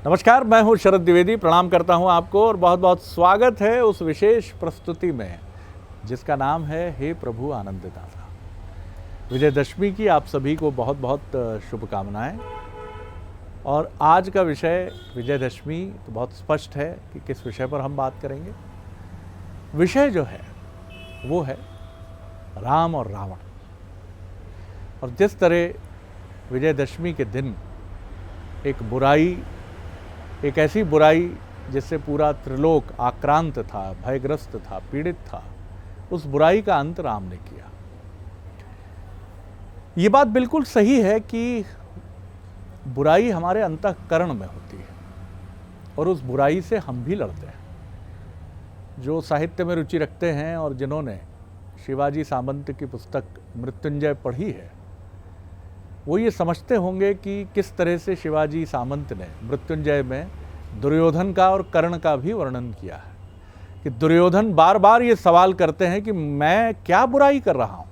नमस्कार, मैं हूं शरद द्विवेदी। प्रणाम करता हूं आपको और बहुत बहुत स्वागत है उस विशेष प्रस्तुति में जिसका नाम है हे प्रभु आनंददाता। विजयदशमी की आप सभी को बहुत बहुत शुभकामनाएं। और आज का विषय विजयदशमी तो बहुत स्पष्ट है कि किस विषय पर हम बात करेंगे। विषय जो है वो है राम और रावण। और जिस तरह विजयदशमी के दिन एक ऐसी बुराई जिससे पूरा त्रिलोक आक्रांत था, भयग्रस्त था, पीड़ित था, उस बुराई का अंत राम ने किया। ये बात बिल्कुल सही है कि बुराई हमारे अंतःकरण में होती है और उस बुराई से हम भी लड़ते हैं। जो साहित्य में रुचि रखते हैं और जिन्होंने शिवाजी सामंत की पुस्तक मृत्युंजय पढ़ी है, वो ये समझते होंगे कि किस तरह से शिवाजी सामंत ने मृत्युंजय में दुर्योधन का और कर्ण का भी वर्णन किया है कि दुर्योधन बार बार ये सवाल करते हैं कि मैं क्या बुराई कर रहा हूँ।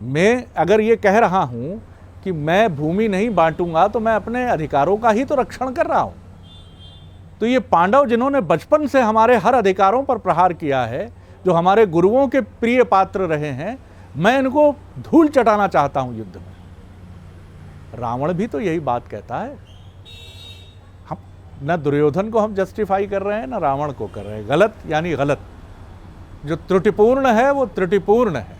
मैं अगर ये कह रहा हूँ कि मैं भूमि नहीं बांटूंगा तो मैं अपने अधिकारों का ही तो रक्षण कर रहा हूँ। तो ये पांडव जिन्होंने बचपन से हमारे हर अधिकारों पर प्रहार किया है, जो हमारे गुरुओं के प्रिय पात्र रहे हैं, मैं इनको धूल चटाना चाहता हूँ युद्ध में। रावण भी तो यही बात कहता है। हम न दुर्योधन को हम जस्टिफाई कर रहे हैं न रावण को कर रहे हैं। गलत यानी गलत, जो त्रुटिपूर्ण है वो त्रुटिपूर्ण है।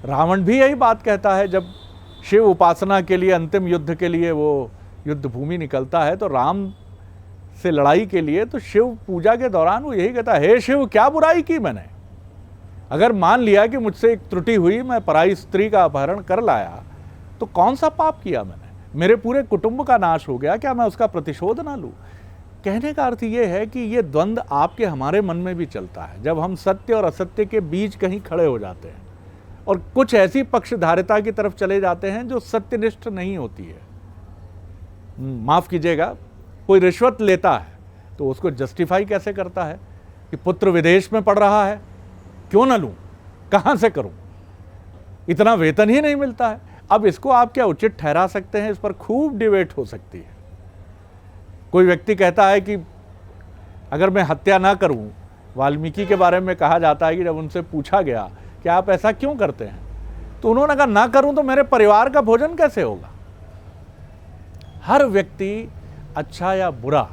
रावण भी यही बात कहता है। जब शिव उपासना के लिए अंतिम युद्ध के लिए वो युद्ध भूमि निकलता है तो राम से लड़ाई के लिए, तो शिव पूजा के दौरान वो यही कहता है, हे शिव क्या बुराई की मैंने। अगर मान लिया कि मुझसे एक त्रुटि हुई, मैं पराई स्त्री का अपहरण कर लाया, तो कौन सा पाप किया मैंने? मेरे पूरे कुटुंब का नाश हो गया, क्या मैं उसका प्रतिशोध ना लूं? कहने का अर्थ ये है कि ये द्वंद्व आपके हमारे मन में भी चलता है जब हम सत्य और असत्य के बीच कहीं खड़े हो जाते हैं और कुछ ऐसी पक्षधारिता की तरफ चले जाते हैं जो सत्यनिष्ठ नहीं होती है। माफ कीजिएगा, कोई रिश्वत लेता है तो उसको जस्टिफाई कैसे करता है कि पुत्र विदेश में पढ़ रहा है, क्यों ना लूं, कहां से करूं, इतना वेतन ही नहीं मिलता है। अब इसको आप क्या उचित ठहरा सकते हैं? इस पर खूब डिबेट हो सकती है। कोई व्यक्ति कहता है कि अगर मैं हत्या ना करूं, वाल्मीकि के बारे में कहा जाता है कि जब उनसे पूछा गया कि आप ऐसा क्यों करते हैं, तो उन्होंने कहा ना करूं तो मेरे परिवार का भोजन कैसे होगा। हर व्यक्ति अच्छा या बुरा,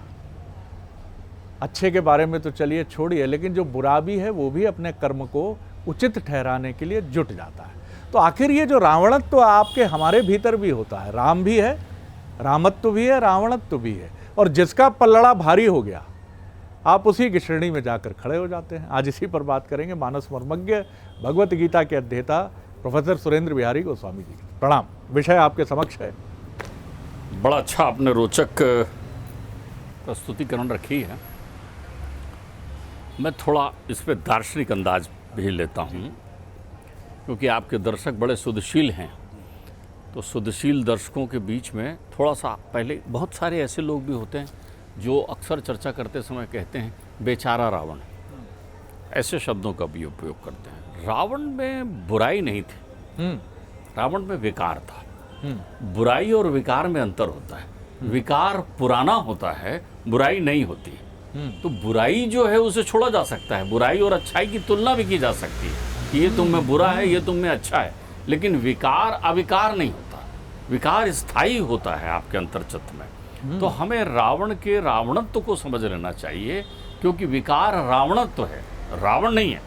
अच्छे के बारे में तो चलिए छोड़िए, लेकिन जो बुरा भी है वो भी अपने कर्म को उचित ठहराने के लिए जुट जाता है। तो आखिर ये जो रावणत्व तो आपके हमारे भीतर भी होता है, राम भी है, रामत्व भी है, रावणत्व भी है, और जिसका पल्लड़ा भारी हो गया आप उसी की श्रेणी में जाकर खड़े हो जाते हैं। आज इसी पर बात करेंगे मानस मर्मज्ञ, भगवत गीता के अध्येता प्रोफेसर सुरेंद्र बिहारी गोस्वामी जी। प्रणाम। विषय आपके समक्ष है। बड़ा अच्छा आपने रोचक प्रस्तुतिकरण रखी है। मैं थोड़ा इस पर दार्शनिक अंदाज भी लेता हूँ क्योंकि आपके दर्शक बड़े सुधशील हैं। तो सुधशील दर्शकों के बीच में थोड़ा सा पहले, बहुत सारे ऐसे लोग भी होते हैं जो अक्सर चर्चा करते समय कहते हैं बेचारा रावण, ऐसे शब्दों का भी उपयोग करते हैं। रावण में बुराई नहीं थी, रावण में विकार था। बुराई और विकार में अंतर होता है। विकार पुराना होता है, बुराई नहीं होती। तो बुराई जो है उसे छोड़ा जा सकता है, बुराई और अच्छाई की तुलना भी की जा सकती है कि ये तुम में बुरा है, ये तुम में अच्छा है। लेकिन विकार अविकार नहीं होता, विकार स्थायी होता है आपके अंतर्चित्त में। तो हमें रावण के रावणत्व को समझ लेना चाहिए, क्योंकि विकार रावणत्व है, रावण नहीं है।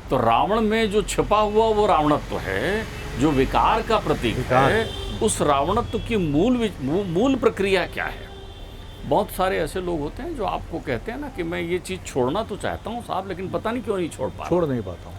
तो रावण में जो छिपा हुआ वो रावणत्व है, जो विकार का प्रतीक है। उस रावणत्व की मूल प्रक्रिया क्या है? बहुत सारे ऐसे लोग होते हैं जो आपको कहते हैं ना कि मैं ये चीज़ छोड़ना तो चाहता हूँ साहब, लेकिन पता नहीं क्यों नहीं छोड़ नहीं पाता हूँ।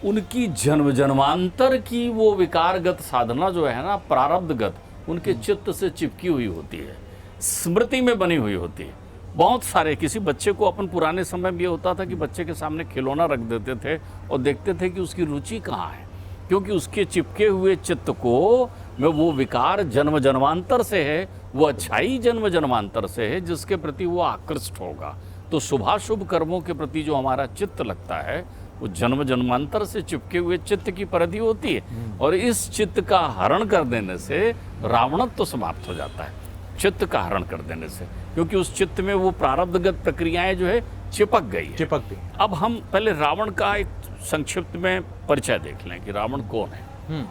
उनकी जन्म जन्मांतर की वो विकारगत साधना जो है ना, प्रारब्धगत, उनके चित्त से चिपकी हुई होती है, स्मृति में बनी हुई होती है। बहुत सारे, किसी बच्चे को अपन पुराने समय में ये होता था कि बच्चे के सामने खिलौना रख देते थे और देखते थे कि उसकी रुचि कहाँ है, क्योंकि उसके चिपके हुए चित्त को में वो विकार जन्म जन्मांतर से है, वो अच्छाई जन्म जन्मांतर से है जिसके प्रति वो आकृष्ट होगा। तो शुभाशुभ कर्मों के प्रति जो हमारा चित्त लगता है वो जन्म जन्मांतर से चिपके हुए चित्त की परिधि होती है, और इस चित्त का हरण कर देने से रावणत्व तो समाप्त हो जाता है। चित्त का हरण कर देने से, क्योंकि उस चित्त में वो प्रारब्धगत प्रक्रियाएं जो है चिपक गई है। चिपक गई। अब हम पहले रावण का एक संक्षिप्त में परिचय देख लें कि रावण कौन है।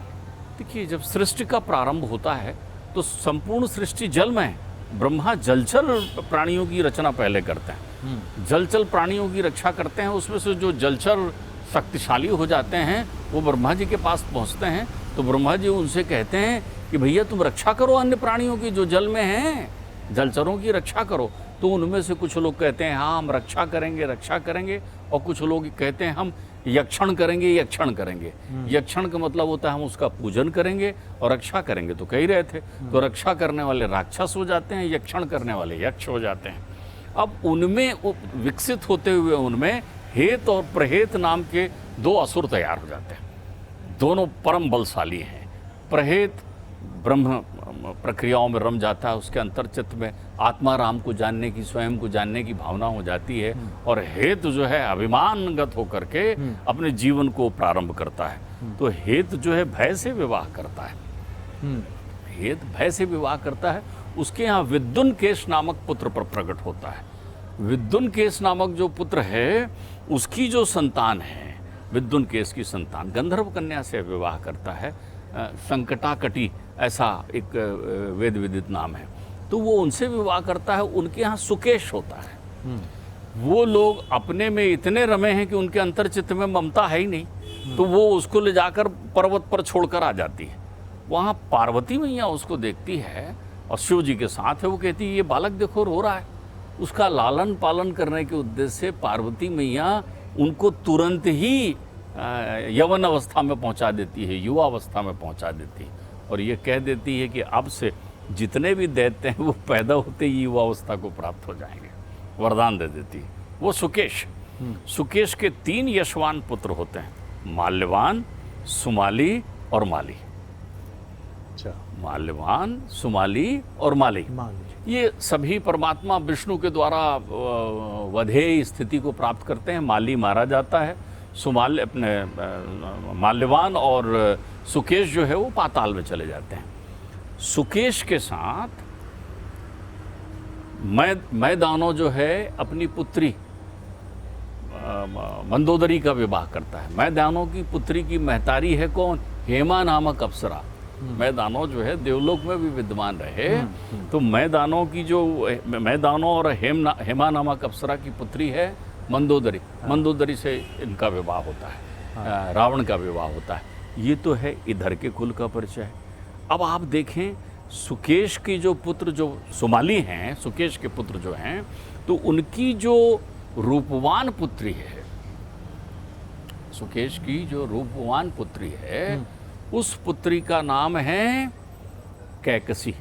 देखिए, जब सृष्टि का प्रारंभ होता है तो संपूर्ण सृष्टि जल में है। ब्रह्मा जलचर प्राणियों की रचना पहले करते हैं, जलचर प्राणियों की रक्षा करते हैं। उसमें से जो जलचर शक्तिशाली हो जाते हैं वो ब्रह्मा जी के पास पहुंचते हैं, तो ब्रह्मा जी उनसे कहते हैं कि भैया तुम रक्षा करो अन्य प्राणियों की जो जल में हैं, जलचरों की रक्षा करो। तो उनमें से कुछ लोग कहते हैं हाँ हम रक्षा करेंगे, और कुछ लोग कहते हैं हम यक्षण करेंगे। यक्षण का मतलब होता है हम उसका पूजन करेंगे और रक्षा करेंगे, तो कह ही रहे थे। तो रक्षा करने वाले राक्षस हो जाते हैं, यक्षण करने वाले यक्ष हो जाते हैं। अब उनमें विकसित होते हुए उनमें हेत और प्रहेत नाम के दो असुर तैयार हो जाते हैं। दोनों परम बलशाली हैं। प्रहेत ब्रह्म प्रक्रियाओं में रम जाता है, उसके अंतर्चित्त में आत्मा राम को जानने की, स्वयं को जानने की भावना हो जाती है। और हेत जो है अभिमानगत होकर के अपने जीवन को प्रारंभ करता है। तो हेत जो है भय से विवाह करता है। हेत भय से विवाह करता है। उसके यहाँ विद्युन केश नामक पुत्र पर प्रकट होता है। विद्युन केश नामक जो पुत्र है उसकी जो संतान है, विद्युन केश की संतान गंधर्व कन्या से विवाह करता है। संकटाकटी ऐसा एक वेद विदित नाम है। तो वो उनसे विवाह करता है। उनके यहाँ सुकेश होता है। वो लोग अपने में इतने रमे हैं कि उनके अंतर्चित्त में ममता है ही नहीं, तो वो उसको ले जाकर पर्वत पर छोड़कर आ जाती है। वहाँ पार्वती मैया उसको देखती है और शिव जी के साथ है। वो कहती है ये बालक देखो रो रहा है। उसका लालन पालन करने के उद्देश्य से पार्वती मैया उनको तुरंत ही यौवन अवस्था में पहुंचा देती है, युवा अवस्था में पहुंचा देती है, और ये कह देती है कि अब से जितने भी दैत्य हैं वो पैदा होते ही युवा अवस्था को प्राप्त हो जाएंगे। वरदान दे देती है। वो सुकेश, सुकेश के 3 यशवान पुत्र होते हैं, माल्यवान, सुमाली और माली। अच्छा, माल्यवान, सुमाली और माली, ये सभी परमात्मा विष्णु के द्वारा वधेय स्थिति को प्राप्त करते हैं। माली मारा जाता है, माल्यवान और सुकेश जो है वो पाताल में चले जाते हैं। सुकेश के साथ मैदानो जो है अपनी पुत्री मंदोदरी का विवाह करता है। मैदानों की पुत्री की महतारी है कौन? हेमा नामक अप्सरा। मैदानों जो है देवलोक में भी विद्यमान रहे। तो मैदानों की जो मैदानों और हेमा नामक अप्सरा की पुत्री है मंदोदरी। मंदोदरी से इनका विवाह होता है, रावण का विवाह होता है। ये तो है इधर के कुल का परिचय। अब आप देखें सुकेश की जो पुत्र जो सुमाली हैं, सुकेश के पुत्र जो हैं, तो उनकी जो रूपवान पुत्री है, सुकेश की जो रूपवान पुत्री है, उस पुत्री का नाम है कैकसी।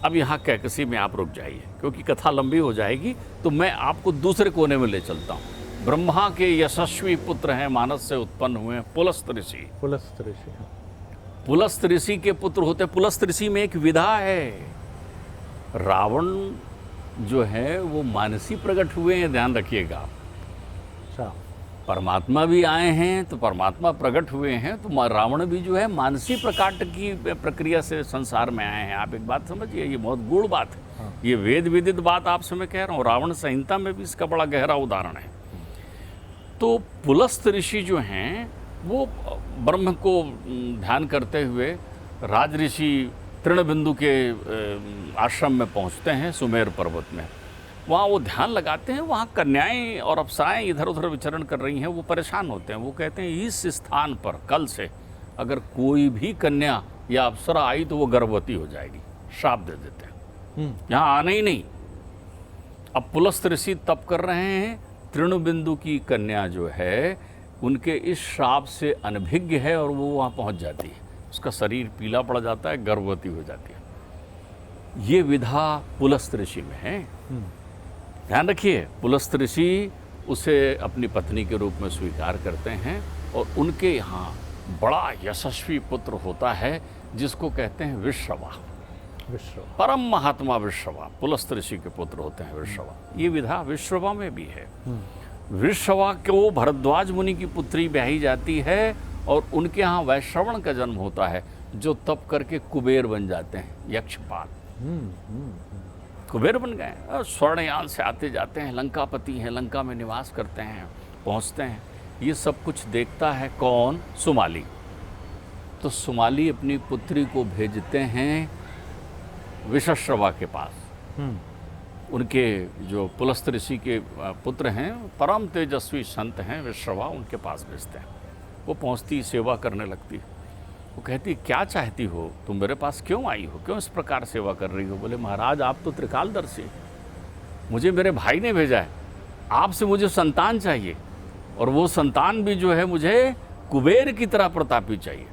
अब यहाँ कैकसी में आप रुक जाइए क्योंकि कथा लंबी हो जाएगी, तो मैं आपको दूसरे कोने में ले चलता हूँ। ब्रह्मा के यशस्वी पुत्र हैं, मानस से उत्पन्न हुए पुलस्त ऋषि। पुलस्त ऋषि के पुत्र होते। पुलस्त ऋषि में एक विधा है। रावण जो है वो मानसी प्रकट हुए हैं, ध्यान रखिएगा। परमात्मा भी आए हैं तो परमात्मा प्रकट हुए हैं, तो रावण भी जो है मानसी प्रकाट की प्रक्रिया से संसार में आए हैं। आप एक बात समझिए, ये बहुत गूढ़ बात है। ये वेद विदित बात आपसे मैं कह रहा हूँ। रावण संहिता में भी इसका बड़ा गहरा उदाहरण है। तो पुलस्त ऋषि जो हैं वो ब्रह्म को ध्यान करते हुए राज ऋषि तृणबिंदु के आश्रम में पहुँचते हैं, सुमेर पर्वत में। वहाँ वो ध्यान लगाते हैं। वहाँ कन्याएं और अप्सराएं इधर उधर विचरण कर रही हैं। वो परेशान होते हैं। वो कहते हैं इस स्थान पर कल से अगर कोई भी कन्या या अप्सरा आई तो वो गर्भवती हो जाएगी। श्राप दे देते हैं, यहाँ आना ही नहीं। अब पुलस्त ऋषि तप कर रहे हैं। तृणबिंदु की कन्या जो है उनके इस श्राप से अनभिज्ञ है और वो वहाँ पहुँच जाती है। उसका शरीर पीला पड़ जाता है, गर्भवती हो जाती है। ये विधा पुलस्त ऋषि में है। ध्यान रखिए, पुलस्त ऋषि उसे अपनी पत्नी के रूप में स्वीकार करते हैं और उनके यहाँ बड़ा यशस्वी पुत्र होता है जिसको कहते हैं विश्रवा। परम महात्मा विश्रवा पुलस्त ऋषि के पुत्र होते हैं विश्रवा। ये विधा विश्रवा में भी है। विश्रवा को भरद्वाज मुनि की पुत्री ब्याही जाती है और उनके यहाँ वैश्रवण का जन्म होता है। जो तप करके कुबेर बन जाते हैं, यक्षपाल कुबेर बन गए और स्वर्णयान से आते जाते हैं, लंकापति हैं, लंका में निवास करते हैं, पहुंचते हैं। ये सब कुछ देखता है कौन? सुमाली। तो सुमाली अपनी पुत्री को भेजते हैं विशश्रवा के पास। उनके जो पुलस्त ऋषि के पुत्र हैं, परम तेजस्वी संत हैं विश्रवा, उनके पास भेजते हैं। वो पहुंचती, सेवा करने लगती। वो कहती, क्या चाहती हो, तुम मेरे पास क्यों आई हो, क्यों इस प्रकार सेवा कर रही हो? बोले, महाराज आप तो त्रिकालदर्शी, मुझे मेरे भाई ने भेजा है, आपसे मुझे संतान चाहिए, और वो संतान भी जो है मुझे कुबेर की तरह प्रतापी चाहिए।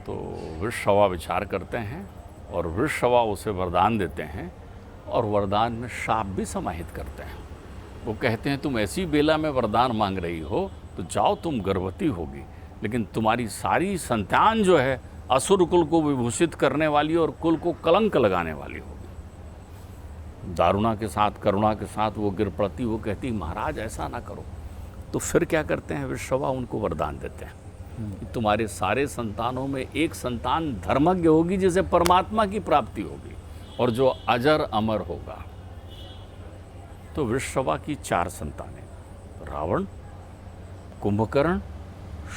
तो विश्रवा विचार करते हैं और विश्रवा उसे वरदान देते हैं, और वरदान में शाप भी समाहित करते हैं। वो कहते हैं, तुम ऐसी बेला में वरदान मांग रही हो तो जाओ, तुम गर्भवती होगी, लेकिन तुम्हारी सारी संतान जो है असुर कुल को विभूषित करने वाली और कुल को कलंक लगाने वाली होगी। दारुणा के साथ, करुणा के साथ वो गिर पड़ती। वो कहती, महाराज ऐसा ना करो। तो फिर क्या करते हैं? विश्रवा उनको वरदान देते हैं कि तुम्हारे सारे संतानों में एक संतान धर्मज्ञ होगी, जिसे परमात्मा की प्राप्ति होगी, और जो अजर अमर होगा। तो विश्रवा की 4 संतानें, रावण, कुंभकर्ण,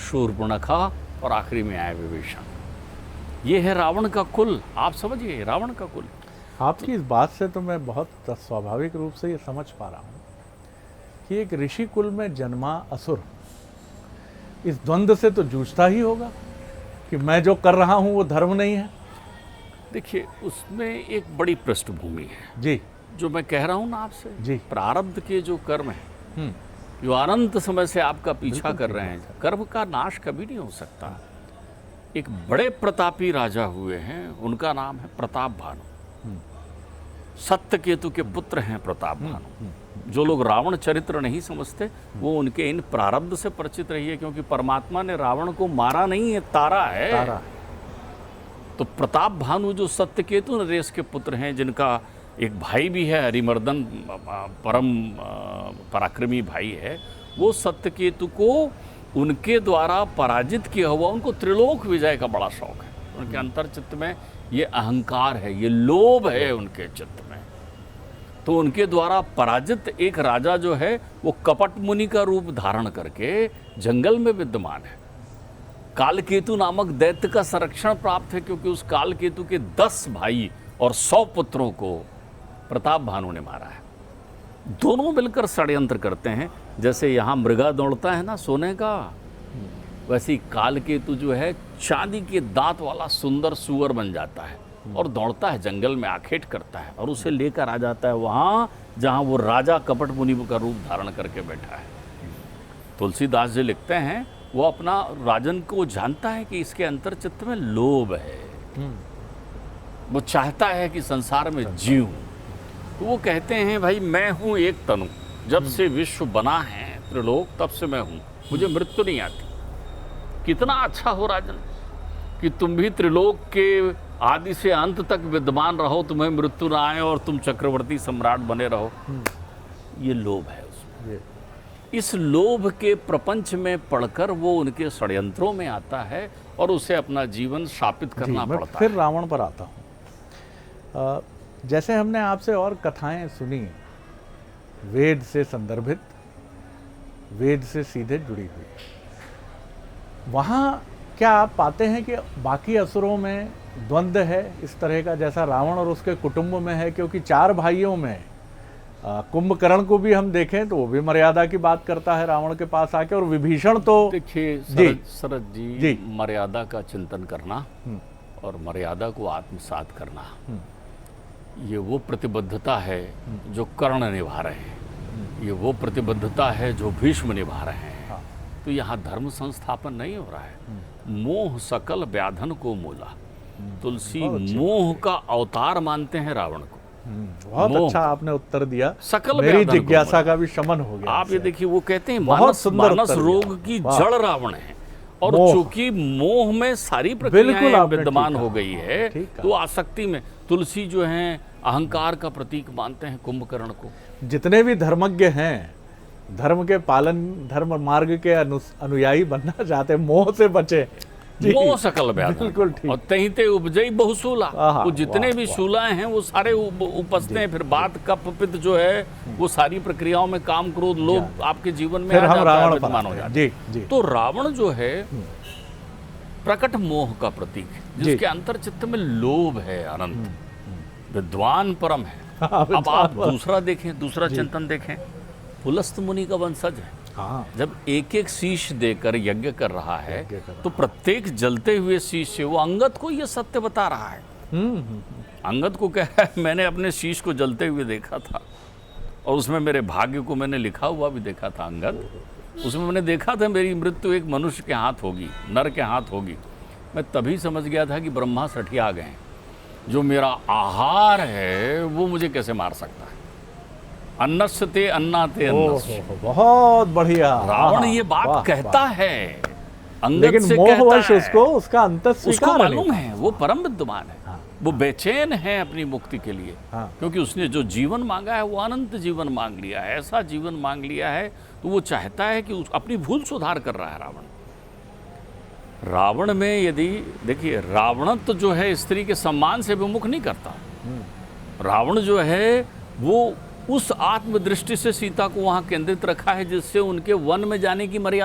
शूर्पणखा और आखिरी में आए विभीषण। ये है रावण का कुल। आप समझिए, रावण का कुल। आपकी इस बात से तो मैं बहुत स्वाभाविक रूप से ये समझ पा रहा हूँ कि एक ऋषि कुल में जन्मा असुर इस द्वंद्व से तो जूझता ही होगा कि मैं जो कर रहा हूँ वो धर्म नहीं है। देखिए, उसमें एक बड़ी पृष्ठभूमि है जी, जो मैं कह रहा हूँ ना आपसे। जी। प्रारब्ध के जो कर्म हैं, जो अनंत समय से आपका पीछा कर रहे हैं, कर्म का नाश कभी नहीं हो सकता। एक बड़े प्रतापी राजा हुए हैं, उनका नाम है प्रताप भानु। सत्यकेतु के पुत्र हैं प्रताप भानु। जो लोग रावण चरित्र नहीं समझते, वो उनके इन प्रारब्ध से परिचित रहिए, क्योंकि परमात्मा ने रावण को मारा नहीं है, तारा है। तारा। तो प्रताप भानु जो सत्यकेतु नरेश के पुत्र हैं, जिनका एक भाई भी है हरिमर्दन, परम पराक्रमी भाई है, वो सत्यकेतु को उनके द्वारा पराजित किया हुआ, उनको त्रिलोक विजय का बड़ा शौक है। उनके अंतर चित्त में ये अहंकार है, ये लोभ है उनके चित्त में। तो उनके द्वारा पराजित एक राजा जो है, वो कपट मुनि का रूप धारण करके जंगल में विद्यमान है। कालकेतु नामक दैत्य का संरक्षण प्राप्त है, क्योंकि उस कालकेतु के 10 भाई और 100 पुत्रों को प्रताप भानु ने मारा है। दोनों मिलकर षड्यंत्र करते हैं। जैसे यहाँ मृगा दौड़ता है ना सोने का, वैसे ही कालकेतु जो है चांदी के दांत वाला सुंदर सुअर बन जाता है और दौड़ता है, जंगल में आखेट करता है, और उसे लेकर आ जाता है वहाँ जहाँ वो राजा कपट मुनि का रूप धारण करके बैठा है। तुलसीदास जी लिखते हैं, वो अपना राजन को जानता है कि इसके अंतर चित्त में लोभ है, वो चाहता है कि संसार में जीऊं। तो वो कहते हैं, भाई मैं हूँ एक तनु, जब से विश्व बना है त्रिलोक तब से मैं हूँ, मुझे मृत्यु नहीं आती। कितना अच्छा हो राजन कि तुम भी त्रिलोक के आदि से अंत तक विद्यमान रहो, तुम्हें मृत्यु ना आए और तुम चक्रवर्ती सम्राट बने रहो। ये लोभ है उसमें। इस लोभ के प्रपंच में पढ़कर वो उनके षड्यंत्रों में आता है और उसे अपना जीवन शापित करना पड़ता फिर है। रावण पर आता हूँ। जैसे हमने आपसे और कथाएं सुनी, वेद से संदर्भित, वेद से सीधे जुड़ी हुई, वहाँ क्या आप पाते हैं कि बाकी असुरों में द्वंद्व है इस तरह का जैसा रावण और उसके कुटुंब में है? क्योंकि 4 भाइयों में कुंभकर्ण को भी हम देखें तो वो भी मर्यादा की बात करता है रावण के पास आके, और विभीषण तो देखिए शरद जी, मर्यादा का चिंतन करना और मर्यादा को आत्मसात करना, ये वो प्रतिबद्धता है जो कर्ण निभा रहे हैं, ये वो प्रतिबद्धता है जो भीष्म निभा रहे हैं। हाँ। तो यहाँ धर्म संस्थापन नहीं हो रहा है। मोह सकल व्याधन को मूला। तुलसी मोह का अवतार मानते हैं रावण को। बहुत अच्छा आपने उत्तर दिया, सकल मेरी जिज्ञासा का भी शमन हो गया। आप ये देखिए, वो कहते हैं मानस रोग की जड़ रावण है, और चूंकि मोह में सारी प्रक्रियाएं विद्यमान हो गई है, तो आसक्ति में तुलसी जो है अहंकार का प्रतीक मानते हैं कुंभकर्ण को। जितने भी धर्मज्ञ हैं, धर्म के पालन, धर्म मार्ग के अनुयायी बनना चाहते हैं, मोह से बचे, जी, मोह सकल व्याधन बिल्कुल ठीक। और तहिते उपजई बहुसूला। आहा, वो जितने वाह, भी वाह। शूलाएं हैं वो सारे उपजते हैं। फिर बात कफ पित्त जो है वो सारी प्रक्रियाओं में काम क्रोध लोभ आपके जीवन में फिर आ हम जाता है, रावण पर विद्यमान हो आते हैं। जाता है। जी, जी। तो रावण जो है प्रकट मोह का प्रतीक है, जी। जिसके अंतर चित्त में लोभ है अनंत, विद्वान परम है। हाँ, अब आप विद्वान दूसरा देखें, दूसरा चिंतन देखें, पुलस्त मुनि का वंशज है। हाँ, जब एक एक शीश देकर यज्ञ कर रहा है यज्ञ कर रहा तो प्रत्येक जलते हुए शीश से वो अंगद को ये सत्य बता रहा है। हम्म। अंगद को कह रहा है मैंने अपने शीश को जलते हुए देखा था और उसमें मेरे भाग्य को मैंने लिखा हुआ भी देखा था। अंगद, उसमें मैंने देखा था मेरी मृत्यु एक मनुष्य के हाथ होगी, नर के हाथ होगी। मैं तभी समझ गया था कि ब्रह्मा सठिया गए हैं। जो मेरा आहार है वो मुझे कैसे मार सकता है। अन्नस्य ते अन्नाते अन्नस्य। ओहो, बहुत बढ़िया। रावण हाँ, ये बात वाह, कहता वाह। है, अंगद लेकिन से कहता मोहवश है। उसको उसका अंत उसको स्वीकार मालूम नहीं है वो परम विद्वान है। हाँ। वो बेचैन है अपनी मुक्ति के लिए, हाँ। क्योंकि उसने जो जीवन मांगा है वो अनंत जीवन मांग लिया है, ऐसा जीवन मांग लिया है। तो वो चाहता है कि अपनी भूल सुधार कर रहा है रावण। रावण में यदि देखिए, रावणत्व जो है स्त्री के सम्मान से विमुख नहीं करता। रावण जो है वो उस आत्मदृष्टि से सीता को वहां केंद्रित रखा है जिससे उनके वन में जाने की मर्यादा